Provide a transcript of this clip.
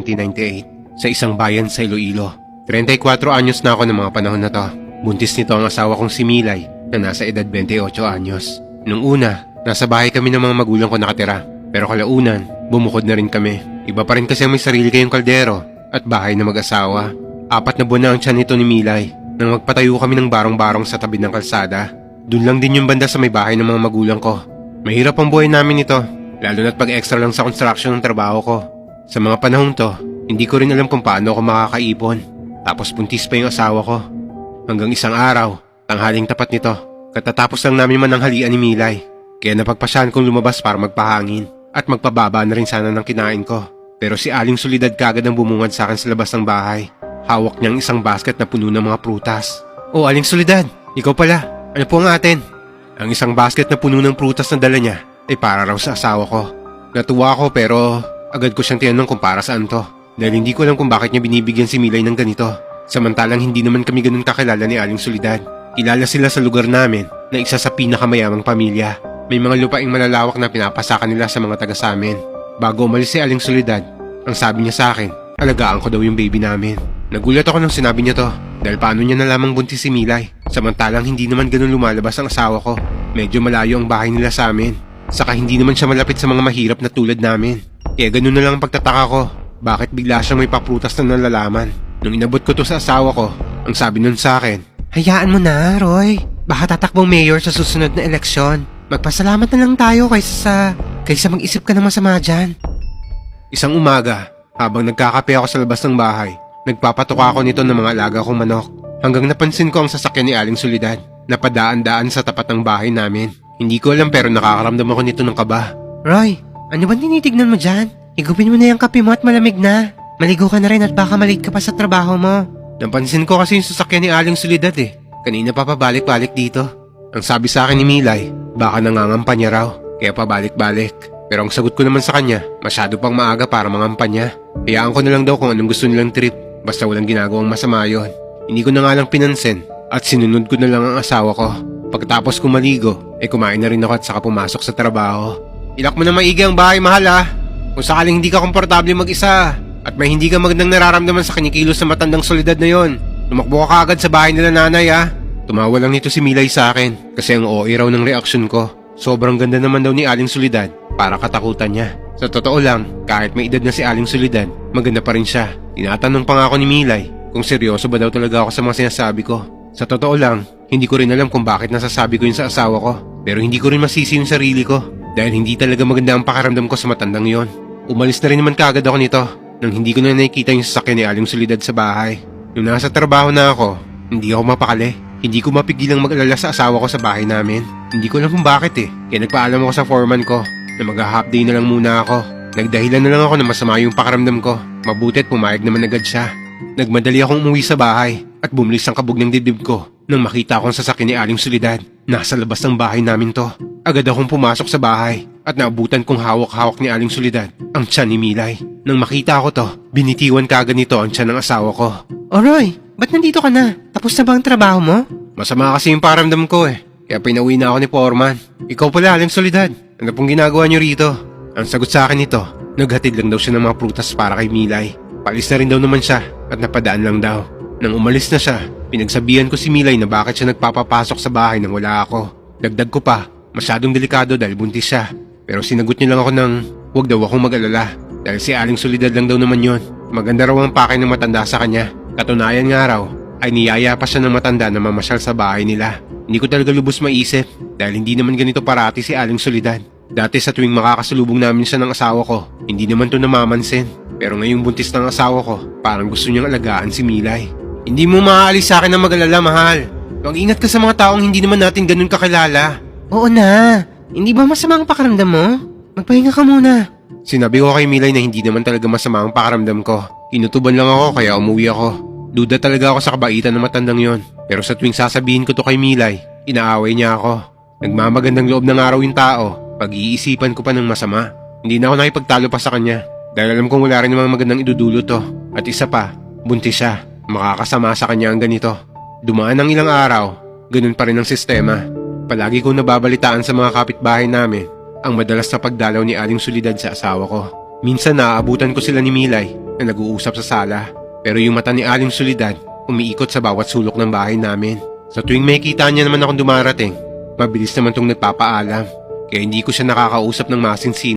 1998 sa isang bayan sa Iloilo. 34 anyos na ako ng mga panahon na to. Buntis nito ang asawa kong si Milay na nasa edad 28 anyos. Nung una, nasa bahay kami ng mga magulang ko nakatira. Pero kalaunan, bumukod na rin kami. Iba pa rin kasi may sarili kayong kaldero at bahay na mag-asawa. 4 na buwan na ang tiyan nito ni Milay nang magpatayo kami ng barong-barong sa tabi ng kalsada. Doon lang din yung banda sa may bahay ng mga magulang ko. Mahirap ang buhay namin ito, lalo na't pag-extra lang sa construction ng trabaho ko. Sa mga panahong to, hindi ko rin alam kung paano ako makakaipon. Tapos buntis pa yung asawa ko. Hanggang isang araw, tanghaling tapat nito, katatapos lang namin mananghalian ni Milay. Kaya napagpasyahan kong lumabas para magpahangin at magpababa na rin sana ng kinain ko. Pero si Aling Solidad kagad ang bumungad sa akin sa labas ng bahay. Hawak niyang isang basket na puno ng mga prutas. "Oh, Aling Solidad, ikaw pala. Ano po ang atin?" Ang isang basket na puno ng prutas na dala niya ay para raw sa asawa ko. Natuwa ako pero agad ko siyang tinanong kung para saan to. Dahil hindi ko alam kung bakit niya binibigyan si Milay ng ganito. Samantalang hindi naman kami ganun kakilala ni Aling Solidad. Kilala sila sa lugar namin na isa sa pinakamayamang pamilya. May mga lupaing malalawak na pinapasakan nila sa mga taga sa amin. Bago umalis si Aling Solidad, ang sabi niya sa akin, alagaan ko daw yung baby namin. Nagulat ako nang sinabi niya to dahil paano niya nalamang buntis si Milay. Samantalang hindi naman ganun lumalabas ang asawa ko. Medyo malayo ang bahay nila sa amin. Saka hindi naman siya malapit sa mga mahirap na tulad namin. Kaya ganun na lang ang pagtataka ko. Bakit bigla siyang may paprutas na nalalaman? Nung inabot ko to sa asawa ko, ang sabi nun sa akin, "Hayaan mo na, Roy. Baka tatakbong mayor sa susunod na eleksyon. Magpasalamat na lang tayo kaysa mag-isip ka ng masama dyan." Isang umaga, habang nagkakape ako sa labas ng bahay, nagpapatuka ako nito ng mga alaga kong manok. Hanggang napansin ko ang sasakyan ni Aling Solidad na padaan-daan sa tapat ng bahay namin. Hindi ko alam pero nakakaramdam ako nito ng kaba. "Roy, ano ba tinitignan mo dyan? Igupin mo na yung kape mo at malamig na. Maligo ka na rin at baka malate ka pa sa trabaho mo." Napansin ko kasi yung sasakyan ni Aling Solidad eh. Kanina pa pabalik-balik dito. Ang sabi sa akin ni Milay, baka nangangampa niya raw, kaya pabalik-balik. Pero ang sagot ko naman sa kanya, masyado pang maaga para mangampa niya. Hayaan ko na lang daw kung anong gusto nilang trip, basta walang ginagawang masama yon. Hindi ko na nga lang pinansin at sinunod ko na lang ang asawa ko. Pagkatapos kong maligo, kumain na rin ako at saka pumasok sa trabaho. "Ilak mo na maigi ang bahay, mahal ha. Kung sakaling hindi ka komportable mag-isa at may hindi ka magandang nararamdaman sa kinikilos sa matandang Solidad na yon, tumakbo ka agad sa bahay nila nanay ha." Tumawa lang nito si Milay sa akin kasi ang OA raw ng reaksyon ko. Sobrang ganda naman daw ni Aling Solidad para katakutan niya. Sa totoo lang, kahit may edad na si Aling Solidad, maganda pa rin siya. Tinatanong pa nga ako ni Milay kung seryoso ba daw talaga ako sa mga sinasabi ko. Sa totoo lang, hindi ko rin alam kung bakit nasasabi ko yun sa asawa ko. Pero hindi ko rin masisi yung sarili ko dahil hindi talaga maganda ang pakiramdam ko sa matandang yon. Umalis na rin naman kaagad ako nito nang hindi ko na nakikita yung sasakyan ni Aling Solidad sa bahay. Nung nasa trabaho na ako, hindi ako mapakali. Hindi ko mapigilang mag-alala sa asawa ko sa bahay namin. Hindi ko alam kung bakit Kaya nagpaalam ako sa foreman ko na mag-half day na lang muna ako. Nagdahilan na lang ako na masama yung pakiramdam ko. Mabuti at pumayag naman agad siya. Nagmadali akong umuwi sa bahay at bumulis ang kabog ng dibdib ko nang makita akong sasakyan ni Aling Solidad. Nasa labas ng bahay namin to. Agad akong pumasok sa bahay at naabutan kong hawak-hawak ni Aling Solidad ang tiyan ni Milay. Nang makita ko to, binitiwan kaagad nito ang tiyan ng asawa ko. "Oh Roy, ba't nandito ka na? Tapos na ba ang trabaho mo?" "Masama kasi yung pakiramdam ko kaya pinauwi na ako ni Foreman." "Ikaw pala, Aling Solidad. Ano pong ginagawa niyo rito?" Ang sagot sa akin nito, naghatid lang daw siya ng mga prutas para kay Milay. Palis na rin daw naman siya at napadaan lang daw. Nang umalis na siya, pinagsabihan ko si Milay na bakit siya nagpapapasok sa bahay nang wala ako. Dagdag ko pa, masyadong delikado dahil buntis siya. Pero sinagot niya lang ako ng huwag daw akong mag-alala dahil si Aling Solidad lang daw naman yon. Maganda raw ang pakay ng matanda sa kanya. Katunayan nga raw ay niyaya pa siya ng matanda na mamasyal sa bahay nila. Hindi ko talaga lubos maisip dahil hindi naman ganito parati si Aling Solidad. Dati sa tuwing makakasalubong namin siya ng asawa ko, hindi naman to namamansin. Pero ngayong buntis ng asawa ko, parang gusto niyang alagaan si Milay. "Hindi mo maaalis sa akin na mag-alala, mahal. Mag-ingat ka sa mga taong hindi naman natin ganun kakilala." "Oo na. Hindi ba masama ang pakiramdam mo? Magpahinga ka muna." Sinabi ko kay Milay na hindi naman talaga masama ang pakiramdam ko. Kinutuban lang ako kaya umuwi ako. Duda talaga ako sa kabaitan ng matandang yon. Pero sa tuwing sasabihin ko to kay Milay, inaaway niya ako. Nagmamagandang loob ng araw yung tao. Pag-iisipan ko pa ng masama. Hindi na ako nakipagtalo pa sa kanya. Dahil alam kong wala rin namang magandang idudulot to. At isa pa, buntis siya. Makakasama sa kanya ang ganito. Dumaan ang ilang araw, ganun pa rin ang sistema. Palagi kong nababalitaan sa mga kapitbahay namin ang madalas na pagdalaw ni Aling Solidad sa asawa ko. Minsan naaabutan ko sila ni Milay na nag-uusap sa sala. Pero yung mata ni Aling Soledad umiikot sa bawat sulok ng bahay namin. Sa tuwing makikita niya naman akong dumarating, mabilis naman tong nagpapaalam. Kaya hindi ko siya nakakausap ng masinsin.